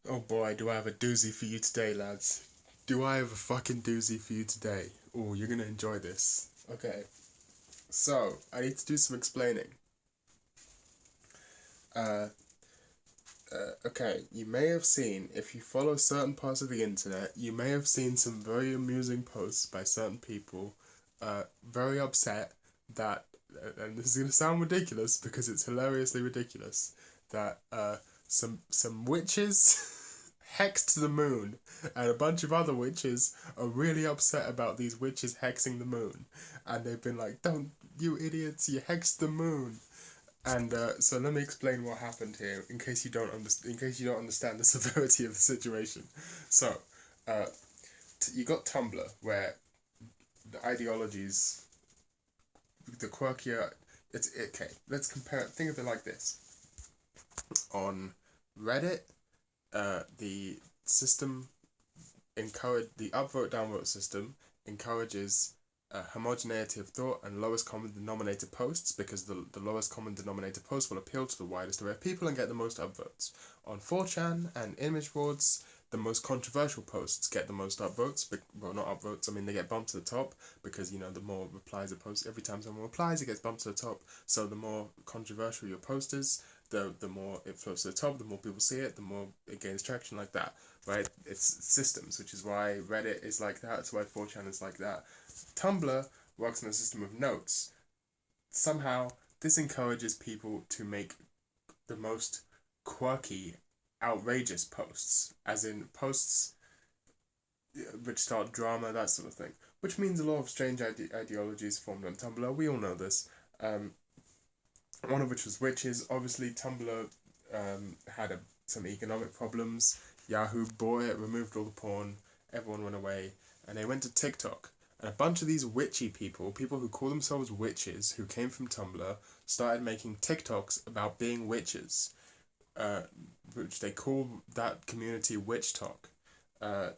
Oh boy, do I have a doozy for you today, lads. Do I have a fucking doozy for you today? Oh, you're gonna enjoy this. Okay, so I need to do some explaining. Uh, okay, you may have seen, if you follow certain parts of the internet, you may have seen some very amusing posts by certain people, very upset that, and this is gonna sound ridiculous because it's hilariously ridiculous, that some witches hexed the moon, and a bunch of other witches are really upset about these witches hexing the moon, and they've been like, "Don't, you idiots! You hexed the moon." And so let me explain what happened here, in case you don't understand. In case you don't understand the severity of the situation. So, uh, you got Tumblr, where the ideologies, the quirkier. It's okay. Let's compare. Think of it like this: on Reddit, the system the upvote downvote system encourages homogeneity of thought and lowest common denominator posts, because the lowest common denominator post will appeal to the widest array of people and get the most upvotes. On 4chan and image boards, the most controversial posts get the most upvotes. Well, not upvotes, I mean they get bumped to the top, because the more replies a post, every time someone replies it gets bumped to the top. So the more controversial your post is, the more it floats to the top, the more people see it, the more it gains traction, like that, right? It's systems, which is why Reddit is like that. It's why 4chan is like that. Tumblr works on a system of notes. Somehow, this encourages people to make the most quirky, outrageous posts, as in posts which start drama, that sort of thing. Which means a lot of strange ideologies formed on Tumblr. We all know this. Um, one of which was witches. Obviously, Tumblr had some economic problems. Yahoo bought it, removed all the porn, everyone went away, and they went to TikTok. And a bunch of these witchy people, people who call themselves witches, who came from Tumblr, started making TikToks about being witches, uh, which they call that community Witch Talk. Uh,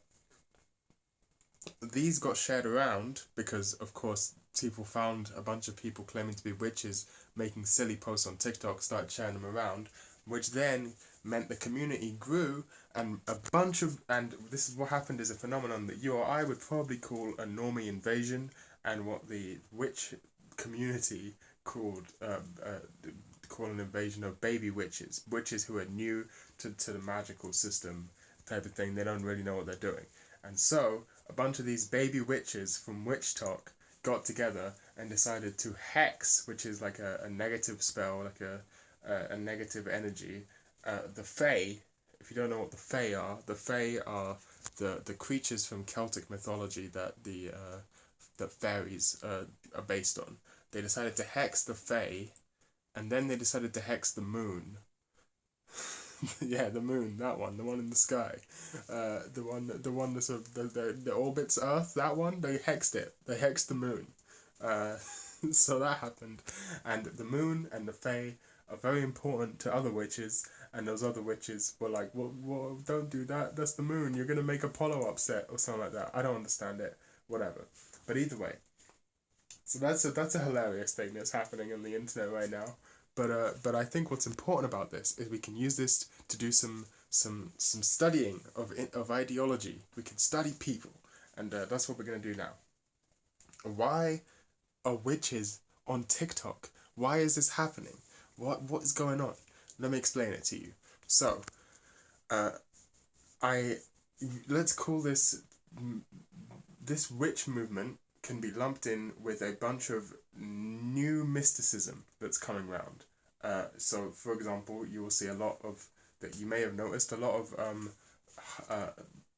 these got shared around because, of course, people found a bunch of people claiming to be witches making silly posts on TikTok, started sharing them around, which then meant the community grew, and a bunch of, and this is what happened, is a phenomenon that you or I would probably call a normie invasion, and what the witch community called call an invasion of baby witches, witches who are new to the magical system, type of thing. They don't really know what they're doing, and so a bunch of these baby witches from Witch Talk got together and decided to hex, which is like a negative spell, like a negative energy. The Fae, if you don't know what the Fae are the creatures from Celtic mythology that that fairies are based on. They decided to hex the Fae, and then they decided to hex the moon. Yeah, the moon, that one, the one in the sky, the one that's the orbits Earth. That one, they hexed it. They hexed the moon. Uh, so that happened, and the moon and the Fae are very important to other witches. And those other witches were like, well, don't do that. That's the moon. You're gonna make Apollo upset or something like that. I don't understand it. Whatever. But either way, so that's a hilarious thing that's happening on the internet right now. But I think what's important about this is we can use this to do some studying of ideology. We can study people, and that's what we're gonna do now. Why are witches on TikTok? Why is this happening? What is going on? Let me explain it to you. So, uh, I let's call this witch movement can be lumped in with a bunch of new mysticism that's coming around. So, for example, you will see a lot of that you may have noticed a lot of uh,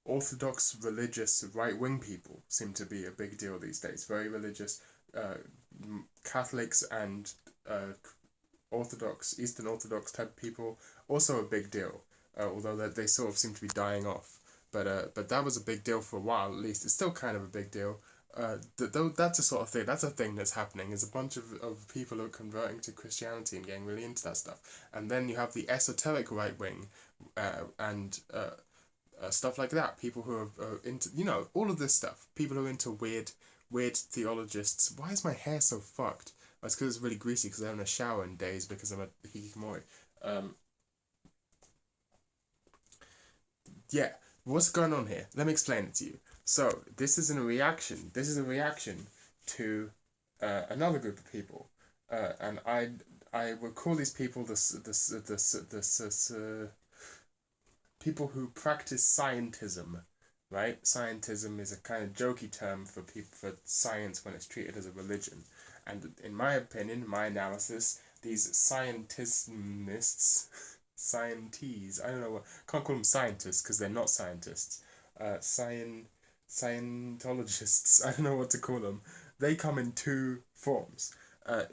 Orthodox religious right wing people seem to be a big deal these days. Very religious uh, Catholics and Orthodox, Eastern Orthodox type people, also a big deal. Although they sort of seem to be dying off, but that was a big deal for a while. At least it's still kind of a big deal. That's a sort of thing. That's a thing that's happening. Is a bunch of people who are converting to Christianity and getting really into that stuff. And then you have the esoteric right wing, and stuff like that. People who are into all of this stuff. People who are into weird theologists. Why is my hair so fucked? Oh, it's because it's really greasy because I haven't had a shower in days because I'm a hikikomori. Um, yeah, what's going on here? Let me explain it to you. So this is a reaction. This is a reaction to another group of people, and I would call these people the people who practice scientism, right? Scientism is a kind of jokey term for people for science when it's treated as a religion, and in my opinion, my analysis, these scientists, scientees, I don't know what, can't call them scientists because they're not scientists. Scientologists, I don't know what to call them. They come in two forms,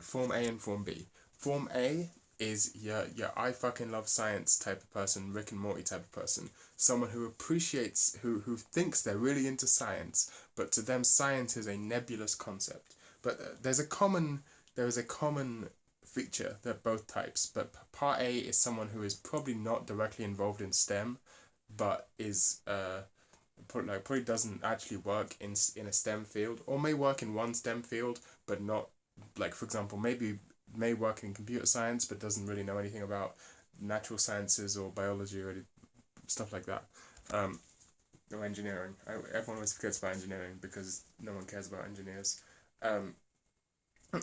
Form A and Form B. Form A is your I fucking love science type of person, Rick and Morty type of person. Someone who appreciates, who thinks they're really into science, but to them science is a nebulous concept. But there is a common feature that both types. But part A is someone who is probably not directly involved in STEM, but is probably doesn't actually work in a STEM field, or may work in one STEM field, but not, like, for example, maybe may work in computer science but doesn't really know anything about natural sciences or biology or stuff like that. Or engineering. Everyone always forgets about engineering because no one cares about engineers. Um,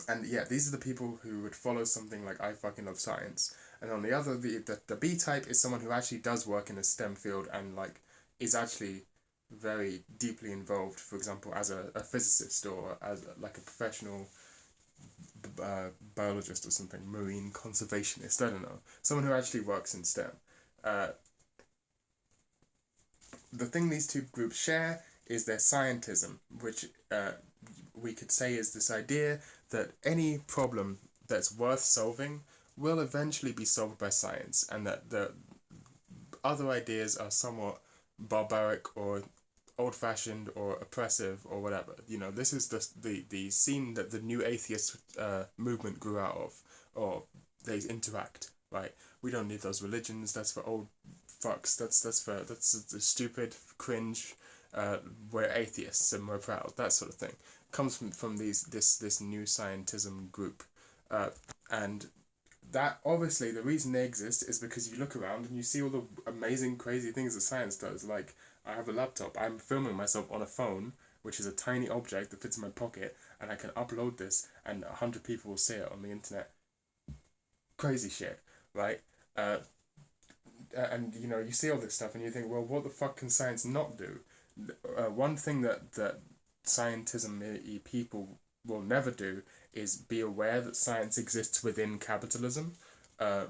and yeah, these are the people who would follow something like I fucking love science. And on the other, the B type is someone who actually does work in a STEM field and like is actually very deeply involved, for example, as a physicist or as like a professional biologist or something, marine conservationist, I don't know, someone who actually works in STEM. Uh, the thing these two groups share is their scientism, which we could say is this idea that any problem that's worth solving will eventually be solved by science, and that the other ideas are somewhat barbaric or old-fashioned or oppressive or whatever. You know, this is the scene that the new atheist movement grew out of, or they interact. Right? We don't need those religions. That's for old fucks. That's the stupid cringe. We're atheists and we're proud. That sort of thing comes from this new scientism group, and that obviously the reason they exist is because you look around and you see all the amazing crazy things that science does. Like, I have a laptop, I'm filming myself on a phone, which is a tiny object that fits in my pocket, and I can upload this and 100 people will see it on the internet. Crazy shit, right? uh, and you know, you see all this stuff and you think, well, what the fuck can science not do? One thing that scientism people will never do is be aware that science exists within capitalism. Uh,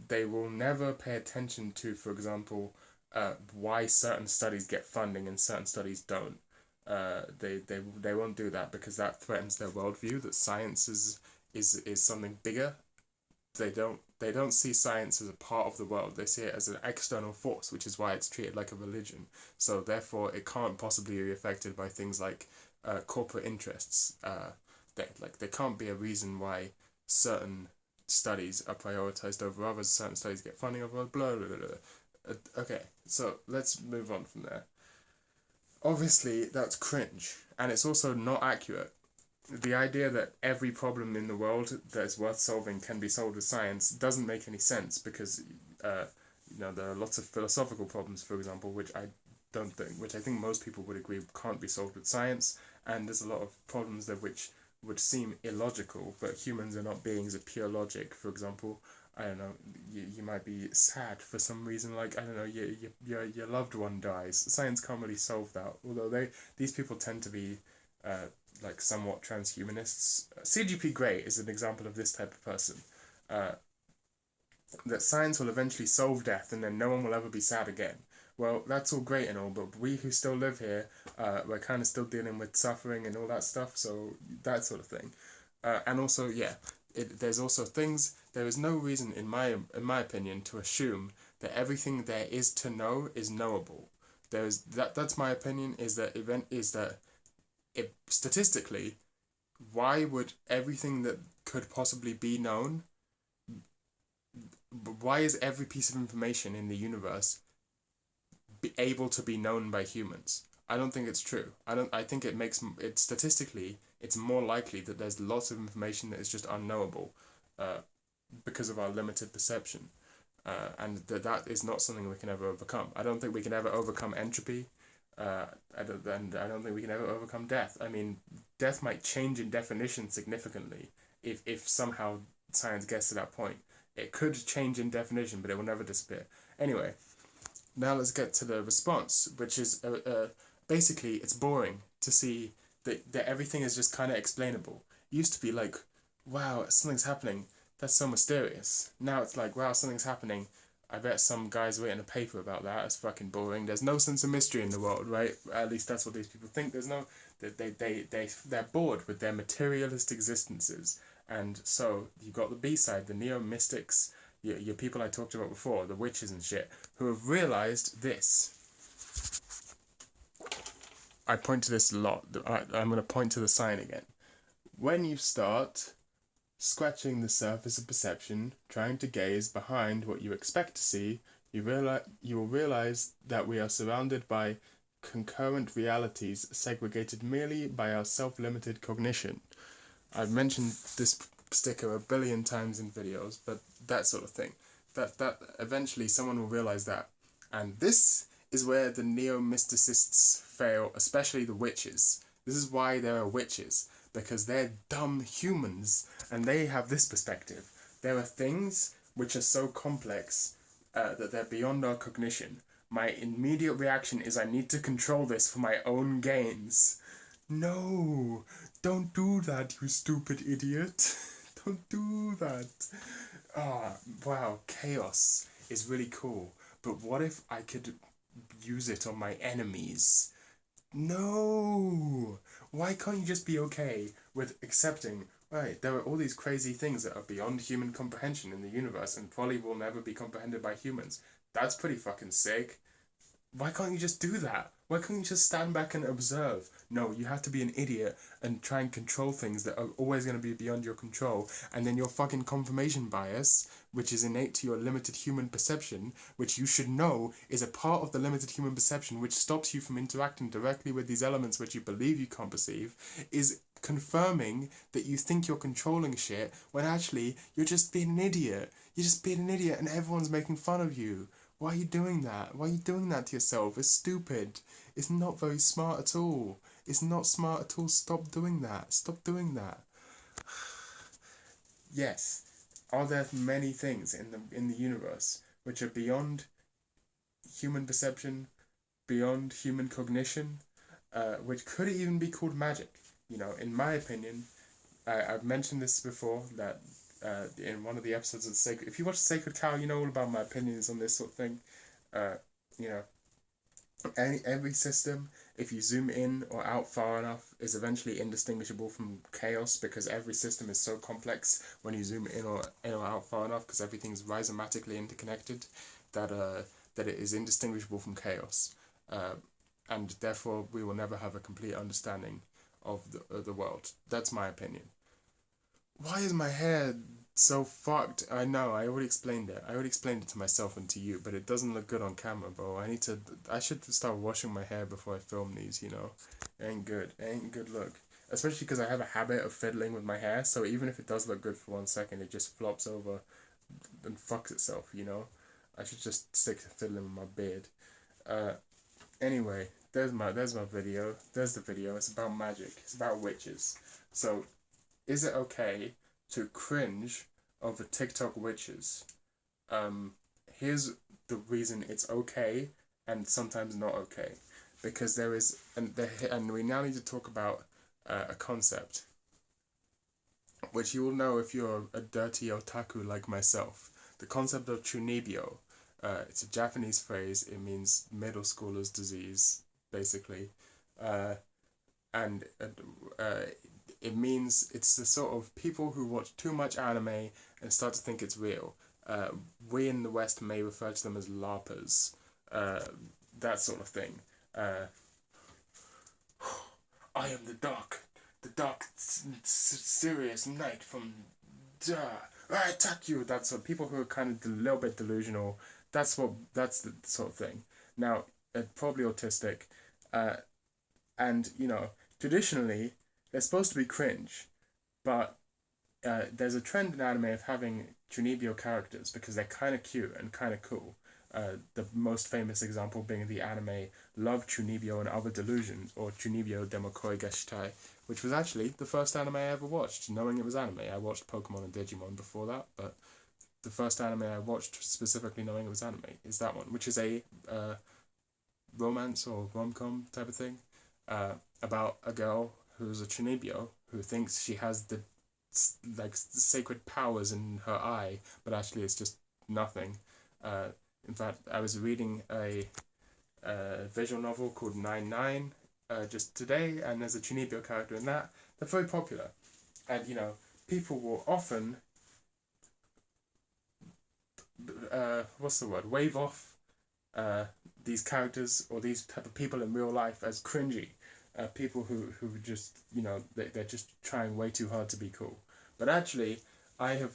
they will never pay attention to, for example, why certain studies get funding and certain studies don't. They won't do that because that threatens their worldview. That science is something bigger. They don't see science as a part of the world. They see it as an external force, which is why it's treated like a religion. So therefore, it can't possibly be affected by things like corporate interests. They can't be a reason why certain studies are prioritized over others. Certain studies get funding over others. Blah blah blah. Blah. Okay, so let's move on from there. Obviously, that's cringe, and it's also not accurate. The idea that every problem in the world that's worth solving can be solved with science doesn't make any sense because uh, there are lots of philosophical problems, for example, which I think most people would agree can't be solved with science, and there's a lot of problems that which would seem illogical, but humans are not beings of pure logic. For example, I don't know, you might be sad for some reason, like, I don't know, your loved one dies. Science can't really solve that, although these people tend to be like somewhat transhumanists. CGP Grey is an example of this type of person. Uh, that science will eventually solve death and then no one will ever be sad again. Well, that's all great and all, but we who still live here, we're kind of still dealing with suffering and all that stuff, so that sort of thing. And also, yeah, there's also things, there is no reason, in my opinion, to assume that everything there is to know is knowable. That's my opinion, is that statistically, why would everything that could possibly be known, why is every piece of information in the universe be able to be known by humans? I don't think it's true. I think it makes it statistically it's more likely that there's lots of information that is just unknowable, uh, because of our limited perception. and that is not something we can ever overcome. I don't think we can ever overcome entropy. And I don't think we can ever overcome death. I mean, death might change in definition significantly if somehow science gets to that point. It could change in definition, but it will never disappear. Anyway, now let's get to the response, which is basically it's boring to see that everything is just kind of explainable. It used to be like, wow, something's happening. That's so mysterious. Now it's like, wow, something's happening. I bet some guy's writing a paper about that. It's fucking boring. There's no sense of mystery in the world, right? At least that's what these people think. There's no... They're bored with their materialist existences. And so you've got the B-side, the neo-mystics, your people I talked about before, the witches and shit, who have realised this. I point to this a lot. I'm going to point to the sign again. When you start scratching the surface of perception, trying to gaze behind what you expect to see, you will realize that we are surrounded by concurrent realities segregated merely by our self-limited cognition. I've mentioned this sticker a billion times in videos, but that sort of thing. That eventually someone will realize that. And this is where the neo-mysticists fail, especially the witches. This is why there are witches, because they're dumb humans, and they have this perspective. There are things which are so complex that they're beyond our cognition. My immediate reaction is I need to control this for my own gains. No, don't do that, you stupid idiot. Don't do that. Ah, wow, chaos is really cool. But what if I could use it on my enemies? No! Why can't you just be okay with accepting, right, there are all these crazy things that are beyond human comprehension in the universe and probably will never be comprehended by humans? That's pretty fucking sick. Why can't you just do that? Why can't you just stand back and observe? No, you have to be an idiot and try and control things that are always going to be beyond your control. And then your fucking confirmation bias, which is innate to your limited human perception, which you should know is a part of the limited human perception which stops you from interacting directly with these elements which you believe you can't perceive, is confirming that you think you're controlling shit when actually you're just being an idiot. You're just being an idiot and everyone's making fun of you. Why are you doing that? Why are you doing that to yourself? It's stupid. It's not very smart at all. It's not smart at all. Stop doing that. Stop doing that. Yes. Are there many things in the universe which are beyond human perception, beyond human cognition, which could even be called magic? You know, in my opinion, I've mentioned this before, that in one of the episodes of the Sacred... If you watch Sacred Cow, you know all about my opinions on this sort of thing. You know, every system, if you zoom in or out far enough, is eventually indistinguishable from chaos, because every system is so complex when you zoom in or out far enough, because everything's rhizomatically interconnected, that it is indistinguishable from chaos. And therefore we will never have a complete understanding of the world. That's my opinion. Why is my hair so fucked? I know, I already explained it. I already explained it to myself and to you, but it doesn't look good on camera, bro. I should start washing my hair before I film these, you know? It ain't good. It ain't good look. Especially because I have a habit of fiddling with my hair, so even if it does look good for 1 second, it just flops over and fucks itself, you know? I should just stick to fiddling with my beard. Anyway, there's my video. There's the video. It's about magic. It's about witches. So, is it okay to cringe over TikTok witches? Here's the reason it's okay and sometimes not okay. Because there is, and we now need to talk about a concept, which you will know if you're a dirty otaku like myself. The concept of chunibyo. It's a Japanese phrase. It means middle schooler's disease, basically. And it means it's the sort of people who watch too much anime and start to think it's real. We in the West may refer to them as LARPers. That sort of thing. I am the dark, serious knight from... I attack you! That's what people who are kind of a little bit delusional. That's the sort of thing. Now, probably autistic. And, you know, traditionally, they're supposed to be cringe, but there's a trend in anime of having Chunibyo characters because they're kind of cute and kind of cool. The most famous example being the anime Love Chunibyo and Other Delusions, or Chunibyo Demokoi Gashitai, which was actually the first anime I ever watched, knowing it was anime. I watched Pokemon and Digimon before that, but the first anime I watched specifically knowing it was anime is that one, which is a romance or rom-com type of thing about a girl who's a Chunibyo who thinks she has the sacred powers in her eye, but actually it's just nothing. In fact, I was reading a visual novel called 99 just today, and there's a Chunibyo character in that. They're very popular, and people will often what's the word? Wave off these characters or these type of people in real life as cringy. People who just, they're just trying way too hard to be cool. But actually, I have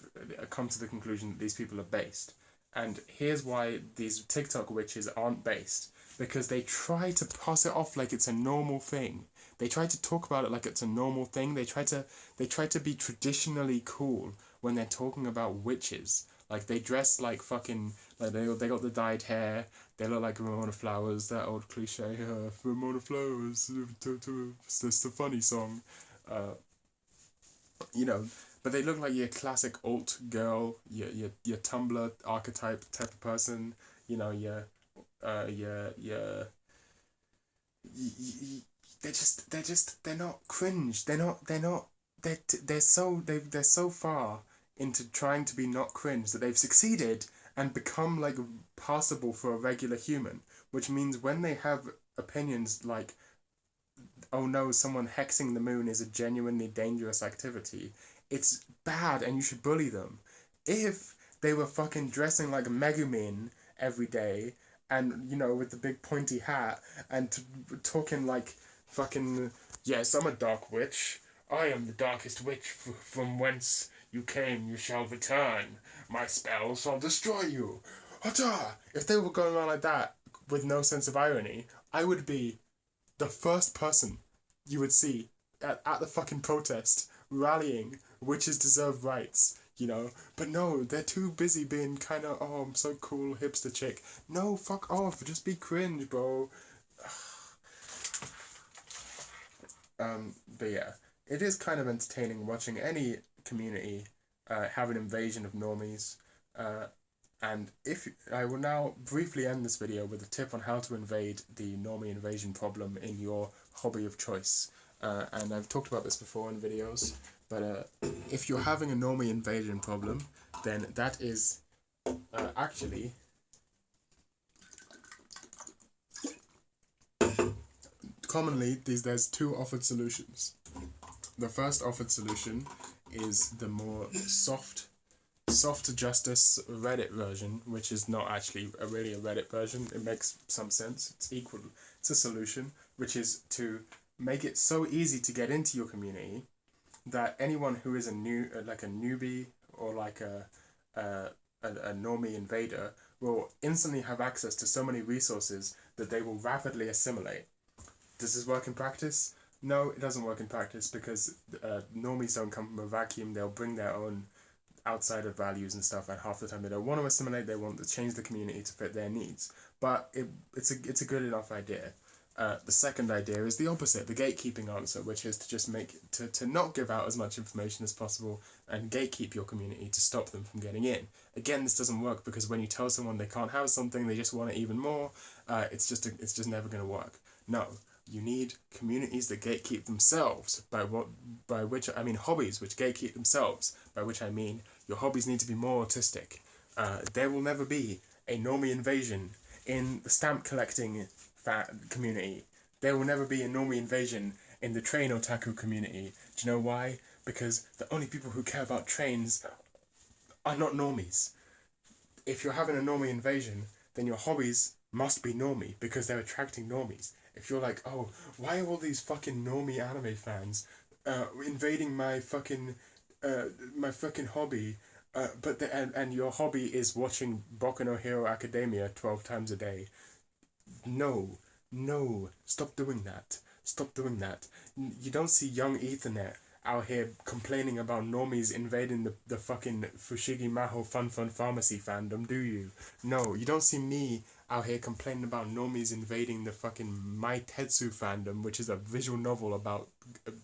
come to the conclusion that these people are based. And here's why these TikTok witches aren't based. Because they try to pass it off like it's a normal thing. They try to talk about it like it's a normal thing. They try to be traditionally cool when they're talking about witches. Like, they dress like fucking, like, they got the dyed hair, they look like Ramona Flowers, that old cliche, Ramona Flowers, it's the funny song, but they look like your classic alt girl, your Tumblr archetype type of person, your, they're not cringe, they're so far into trying to be not cringe that they've succeeded and become like passable for a regular human, which means when they have opinions like, oh no, someone hexing the moon is a genuinely dangerous activity, it's bad and you should bully them. If they were fucking dressing like Megumin every day and, with the big pointy hat and talking like fucking, yes, I'm a dark witch, I am the darkest witch from whence you came, you shall return. My spell shall destroy you. Hata! If they were going around like that with no sense of irony, I would be the first person you would see at the fucking protest rallying witches deserve rights, But no, they're too busy being kind of, oh, I'm so cool, hipster chick. No, fuck off. Just be cringe, bro. But yeah, it is kind of entertaining watching any community have an invasion of normies. And if I will now briefly end this video with a tip on how to invade the normie invasion problem in your hobby of choice. And I've talked about this before in videos, but if you're having a normie invasion problem, then that is actually commonly there's two offered solutions. The first offered solution is the more soft justice Reddit version, which is not actually really a Reddit version. It makes some sense. It's a solution, which is to make it so easy to get into your community that anyone who is a newbie or like a normie invader will instantly have access to so many resources that they will rapidly assimilate. Does this work in practice? No, it doesn't work in practice because normies don't come from a vacuum. They'll bring their own outsider values and stuff, and half the time they don't want to assimilate. They want to change the community to fit their needs. But it's a good enough idea. The second idea is the opposite, the gatekeeping answer, which is to just to not give out as much information as possible and gatekeep your community to stop them from getting in. Again, this doesn't work because when you tell someone they can't have something, they just want it even more. It's just never going to work. No, you need communities that gatekeep themselves, by which I mean hobbies which gatekeep themselves, by which I mean your hobbies need to be more artistic. There will never be a normie invasion in the stamp collecting community. There will never be a normie invasion in the train otaku community. Do you know why? Because the only people who care about trains are not normies. If you're having a normie invasion, then your hobbies must be normie because they're attracting normies. If you're like, oh, why are all these fucking normie anime fans invading my fucking hobby, and your hobby is watching Boku no Hero Academia 12 times a day. No, stop doing that. You don't see young Ethernet out here complaining about normies invading the fucking Fushigi Maho Fun Fun Pharmacy fandom, do you? No, you don't see me out here complaining about normies invading the fucking Mai Tetsu fandom, which is a visual novel about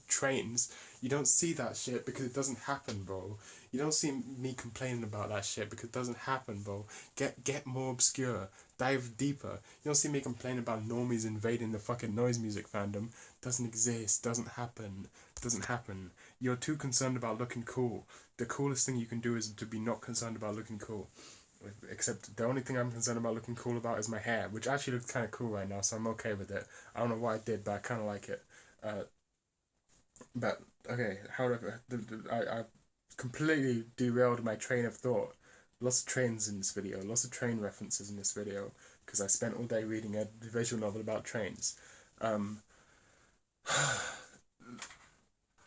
trains. You don't see that shit because it doesn't happen, bro. You don't see me complaining about that shit because it doesn't happen, bro. Get more obscure. Dive deeper. You don't see me complaining about normies invading the fucking noise music fandom. Doesn't exist. Doesn't happen. Doesn't happen. You're too concerned about looking cool. The coolest thing you can do is to be not concerned about looking cool. Except the only thing I'm concerned about looking cool about is my hair, which actually looks kind of cool right now, so I'm okay with it. I don't know why I did, but I kind of like it. Uh, but okay, however, I completely derailed my train of thought. Lots of trains in this video, lots of train references in this video, because I spent all day reading a visual novel about trains. Um,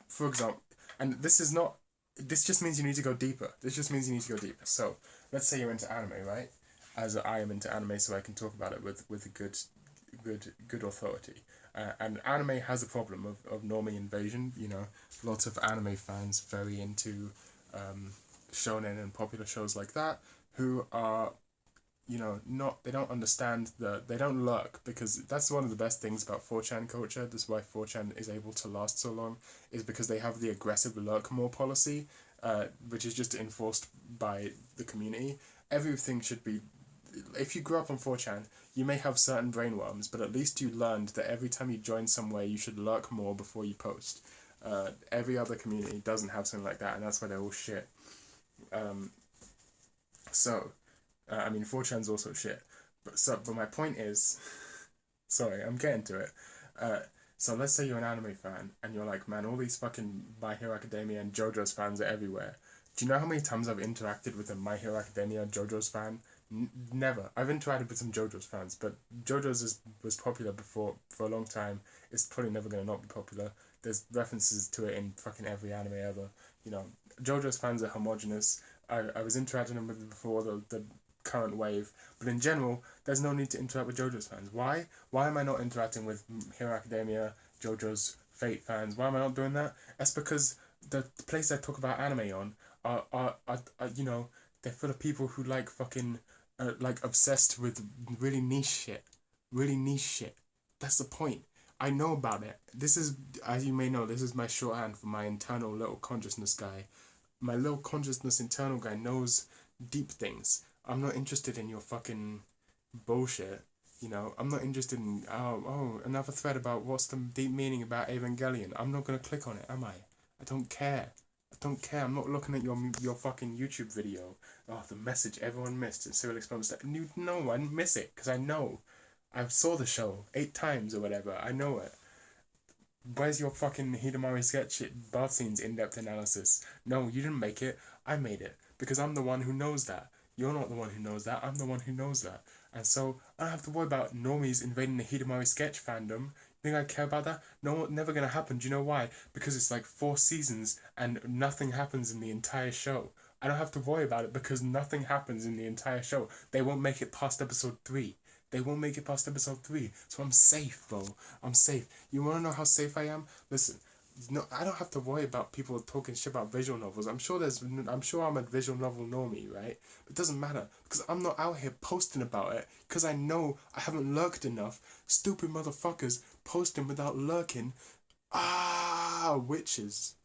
for example, and this is not. This just means you need to go deeper. This just means you need to go deeper. So, let's say you're into anime, right? As I am into anime, so I can talk about it with a good authority. And anime has a problem of normie invasion. You know, lots of anime fans very into shonen and popular shows like that who are, you know, not, they don't understand they don't lurk, because that's one of the best things about 4chan culture. This is why 4chan is able to last so long, is because they have the aggressive lurk more policy, which is just enforced by the community. Everything should be, if you grew up on 4chan, you may have certain brainworms, but at least you learned that every time you join somewhere, you should lurk more before you post. Every other community doesn't have something like that, and that's why they're all shit. Um, so, I mean, 4chan's also shit. But my point is, sorry, I'm getting to it. Uh, so let's say you're an anime fan and you're like, man, all these fucking My Hero Academia and JoJo's fans are everywhere. Do you know how many times I've interacted with a My Hero Academia JoJo's fan? Never. I've interacted with some JoJo's fans, but was popular before for a long time. It's probably never gonna not be popular. There's references to it in fucking every anime ever. You know, JoJo's fans are homogenous. I was interacting with them before the current wave, but in general, there's no need to interact with JoJo's fans. Why? Why am I not interacting with Hero Academia, JoJo's Fate fans? Why am I not doing that? That's because the place I talk about anime on are you know, they're full of people who like fucking like obsessed with really niche shit, really niche shit. That's the point. I know about it. This is, as you may know, this is my shorthand for my internal little consciousness guy. My little consciousness internal guy knows deep things. I'm not interested in your fucking bullshit. You know, I'm not interested in another thread about what's the deep meaning about Evangelion. I'm not gonna click on it, am I? I don't care. I don't care. I'm not looking at your fucking YouTube video. Oh, the message everyone missed in Cyril explains that. No, I didn't miss it because I know. I saw the show 8 times or whatever. I know it. Where's your fucking Hidamari sketch bath scenes in-depth analysis? No, you didn't make it. I made it. Because I'm the one who knows that. You're not the one who knows that. I'm the one who knows that. And so, I don't have to worry about normies invading the Hidamari sketch fandom. You think I care about that? No, never gonna happen. Do you know why? Because it's like 4 seasons and nothing happens in the entire show. I don't have to worry about it because nothing happens in the entire show. They won't make it past episode 3. They won't make it past episode 3. So I'm safe, bro. I'm safe. You wanna know how safe I am? Listen, no, I don't have to worry about people talking shit about visual novels. I'm sure I'm a visual novel normie, right? But it doesn't matter because I'm not out here posting about it because I know I haven't lurked enough. Stupid motherfuckers posting without lurking. Ah, witches.